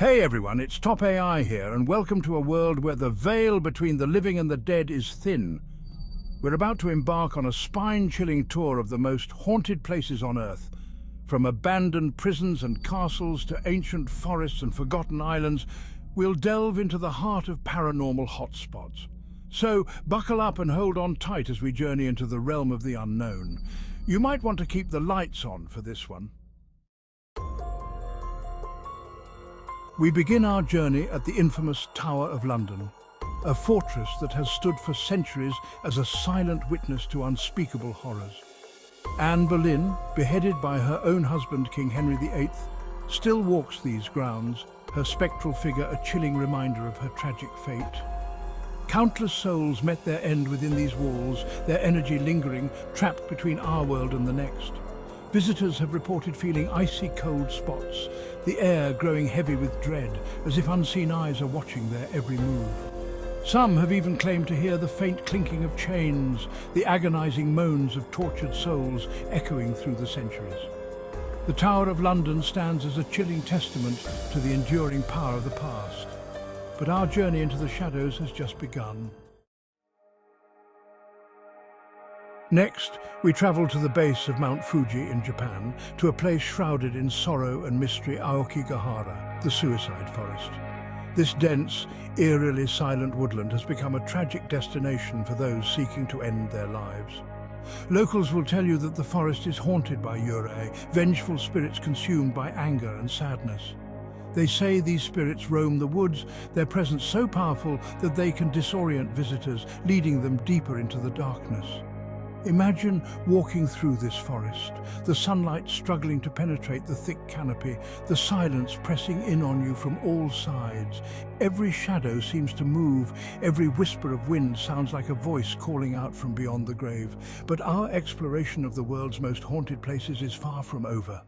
Hey everyone, it's Top AI here, and welcome to a world where the veil between the living and the dead is thin. We're about to embark on a spine-chilling tour of the most haunted places on Earth. From abandoned prisons and castles to ancient forests and forgotten islands, we'll delve into the heart of paranormal hotspots. So, buckle up and hold on tight as we journey into the realm of the unknown. You might want to keep the lights on for this one. We begin our journey at the infamous Tower of London, a fortress that has stood for centuries as a silent witness to unspeakable horrors. Anne Boleyn, beheaded by her own husband King Henry VIII, still walks these grounds, her spectral figure a chilling reminder of her tragic fate. Countless souls met their end within these walls, their energy lingering, trapped between our world and the next. Visitors have reported feeling icy cold spots, the air growing heavy with dread, as if unseen eyes are watching their every move. Some have even claimed to hear the faint clinking of chains, the agonizing moans of tortured souls echoing through the centuries. The Tower of London stands as a chilling testament to the enduring power of the past. But our journey into the shadows has just begun. Next, we travel to the base of Mount Fuji in Japan, to a place shrouded in sorrow and mystery, Aokigahara, the suicide forest. This dense, eerily silent woodland has become a tragic destination for those seeking to end their lives. Locals will tell you that the forest is haunted by yurei, vengeful spirits consumed by anger and sadness. They say these spirits roam the woods, their presence so powerful that they can disorient visitors, leading them deeper into the darkness. Imagine walking through this forest, the sunlight struggling to penetrate the thick canopy, the silence pressing in on you from all sides. Every shadow seems to move, every whisper of wind sounds like a voice calling out from beyond the grave. But our exploration of the world's most haunted places is far from over.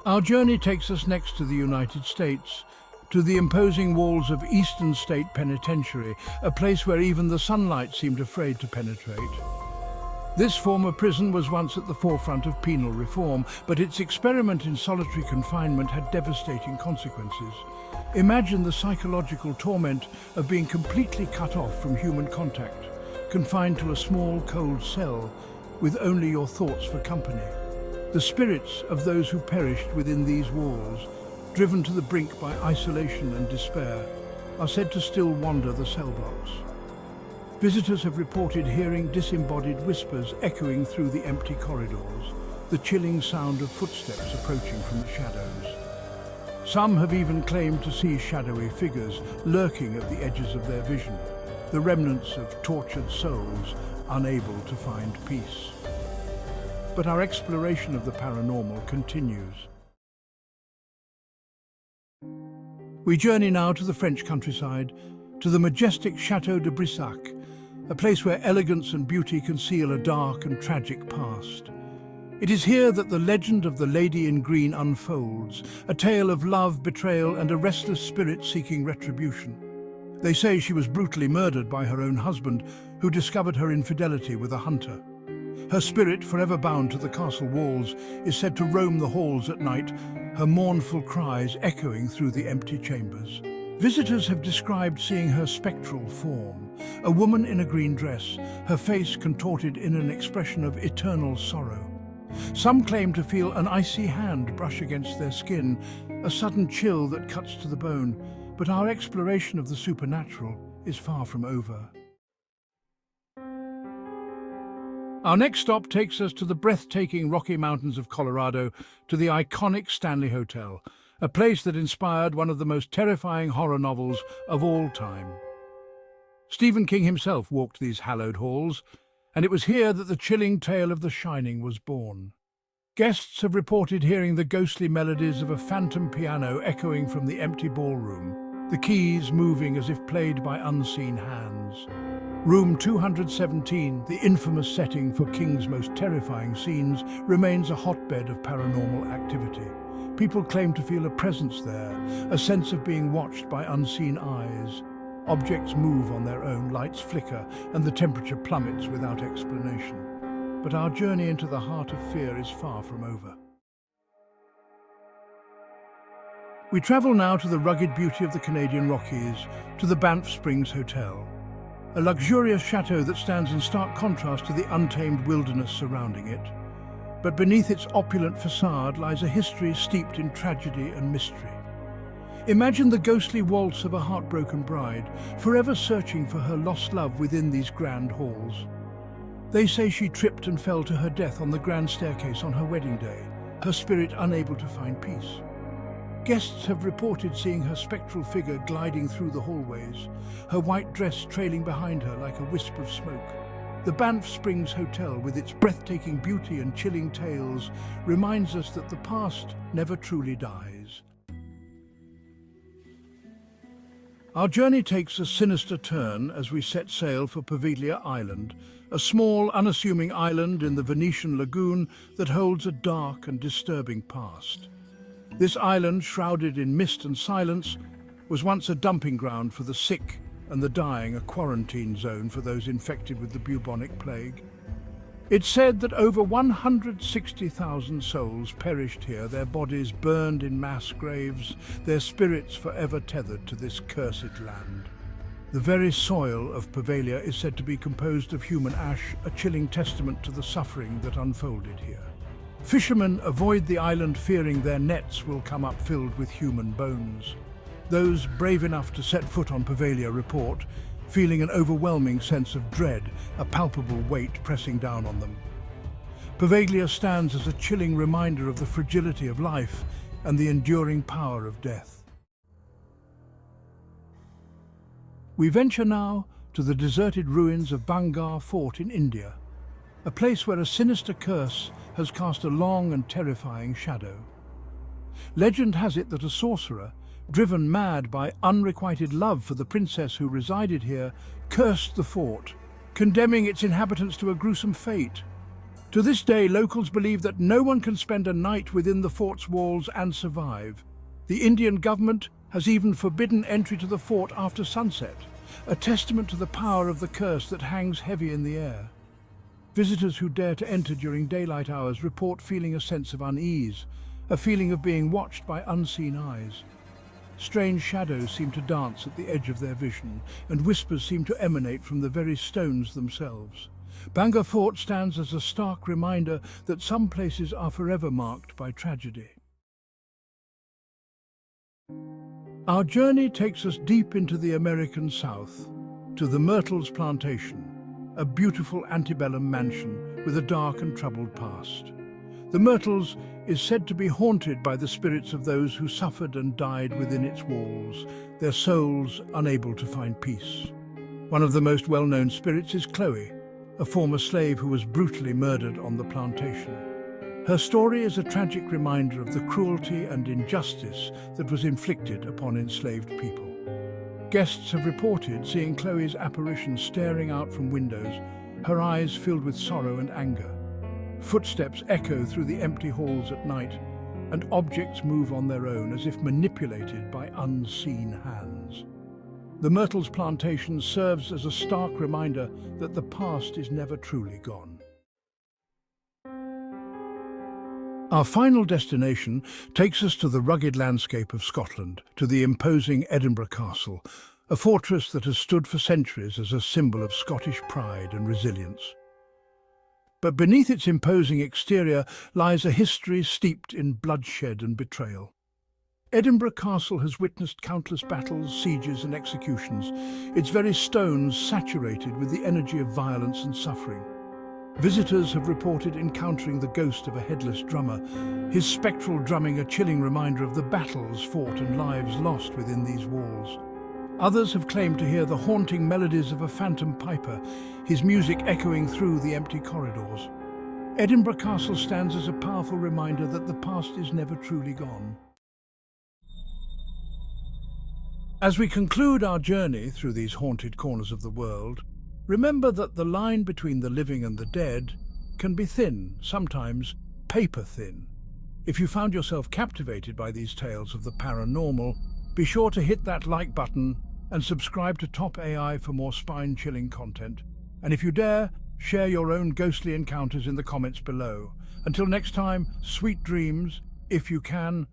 Our journey takes us next to the United States, to the imposing walls of Eastern State Penitentiary, a place where even the sunlight seemed afraid to penetrate. This former prison was once at the forefront of penal reform, but its experiment in solitary confinement had devastating consequences. Imagine the psychological torment of being completely cut off from human contact, confined to a small, cold cell, with only your thoughts for company. The spirits of those who perished within these walls, driven to the brink by isolation and despair, are said to still wander the cell blocks. Visitors have reported hearing disembodied whispers echoing through the empty corridors, the chilling sound of footsteps approaching from the shadows. Some have even claimed to see shadowy figures lurking at the edges of their vision, the remnants of tortured souls unable to find peace. But our exploration of the paranormal continues. We journey now to the French countryside, to the majestic Château de Brissac, a place where elegance and beauty conceal a dark and tragic past. It is here that the legend of the Lady in Green unfolds, a tale of love, betrayal, and a restless spirit seeking retribution. They say she was brutally murdered by her own husband, who discovered her infidelity with a hunter. Her spirit, forever bound to the castle walls, is said to roam the halls at night, her mournful cries echoing through the empty chambers. Visitors have described seeing her spectral form, a woman in a green dress, her face contorted in an expression of eternal sorrow. Some claim to feel an icy hand brush against their skin, a sudden chill that cuts to the bone, but our exploration of the supernatural is far from over. Our next stop takes us to the breathtaking Rocky Mountains of Colorado, to the iconic Stanley Hotel, a place that inspired one of the most terrifying horror novels of all time. Stephen King himself walked these hallowed halls, and it was here that the chilling tale of The Shining was born. Guests have reported hearing the ghostly melodies of a phantom piano echoing from the empty ballroom, the keys moving as if played by unseen hands. Room 217, the infamous setting for King's most terrifying scenes, remains a hotbed of paranormal activity. People claim to feel a presence there, a sense of being watched by unseen eyes. Objects move on their own, lights flicker, and the temperature plummets without explanation. But our journey into the heart of fear is far from over. We travel now to the rugged beauty of the Canadian Rockies, to the Banff Springs Hotel, a luxurious chateau that stands in stark contrast to the untamed wilderness surrounding it. But beneath its opulent facade lies a history steeped in tragedy and mystery. Imagine the ghostly waltz of a heartbroken bride, forever searching for her lost love within these grand halls. They say she tripped and fell to her death on the grand staircase on her wedding day, her spirit unable to find peace. Guests have reported seeing her spectral figure gliding through the hallways, her white dress trailing behind her like a wisp of smoke. The Banff Springs Hotel, with its breathtaking beauty and chilling tales, reminds us that the past never truly dies. Our journey takes a sinister turn as we set sail for Poveglia Island, a small, unassuming island in the Venetian lagoon that holds a dark and disturbing past. This island, shrouded in mist and silence, was once a dumping ground for the sick and the dying, a quarantine zone for those infected with the bubonic plague. It's said that over 160,000 souls perished here, their bodies burned in mass graves, their spirits forever tethered to this cursed land. The very soil of Poveglia is said to be composed of human ash, a chilling testament to the suffering that unfolded here. Fishermen avoid the island fearing their nets will come up filled with human bones. Those brave enough to set foot on Poveglia report, feeling an overwhelming sense of dread, a palpable weight pressing down on them. Poveglia stands as a chilling reminder of the fragility of life and the enduring power of death. We venture now to the deserted ruins of Bangar Fort in India, a place where a sinister curse has cast a long and terrifying shadow. Legend has it that a sorcerer, driven mad by unrequited love for the princess who resided here, cursed the fort, condemning its inhabitants to a gruesome fate. To this day, locals believe that no one can spend a night within the fort's walls and survive. The Indian government has even forbidden entry to the fort after sunset, a testament to the power of the curse that hangs heavy in the air. Visitors who dare to enter during daylight hours report feeling a sense of unease, a feeling of being watched by unseen eyes. Strange shadows seem to dance at the edge of their vision, and whispers seem to emanate from the very stones themselves. Bangar Fort stands as a stark reminder that some places are forever marked by tragedy. Our journey takes us deep into the American South, to the Myrtles Plantation, a beautiful antebellum mansion with a dark and troubled past. The Myrtles is said to be haunted by the spirits of those who suffered and died within its walls, their souls unable to find peace. One of the most well-known spirits is Chloe, a former slave who was brutally murdered on the plantation. Her story is a tragic reminder of the cruelty and injustice that was inflicted upon enslaved people. Guests have reported seeing Chloe's apparition staring out from windows, her eyes filled with sorrow and anger. Footsteps echo through the empty halls at night, and objects move on their own as if manipulated by unseen hands. The Myrtles Plantation serves as a stark reminder that the past is never truly gone. Our final destination takes us to the rugged landscape of Scotland, to the imposing Edinburgh Castle, a fortress that has stood for centuries as a symbol of Scottish pride and resilience. But beneath its imposing exterior lies a history steeped in bloodshed and betrayal. Edinburgh Castle has witnessed countless battles, sieges and executions, its very stones saturated with the energy of violence and suffering. Visitors have reported encountering the ghost of a headless drummer, his spectral drumming a chilling reminder of the battles fought and lives lost within these walls. Others have claimed to hear the haunting melodies of a phantom piper, his music echoing through the empty corridors. Edinburgh Castle stands as a powerful reminder that the past is never truly gone. As we conclude our journey through these haunted corners of the world, remember that the line between the living and the dead can be thin, sometimes paper thin. If you found yourself captivated by these tales of the paranormal, be sure to hit that like button and subscribe to Top AI for more spine-chilling content. And if you dare, share your own ghostly encounters in the comments below. Until next time, sweet dreams, if you can,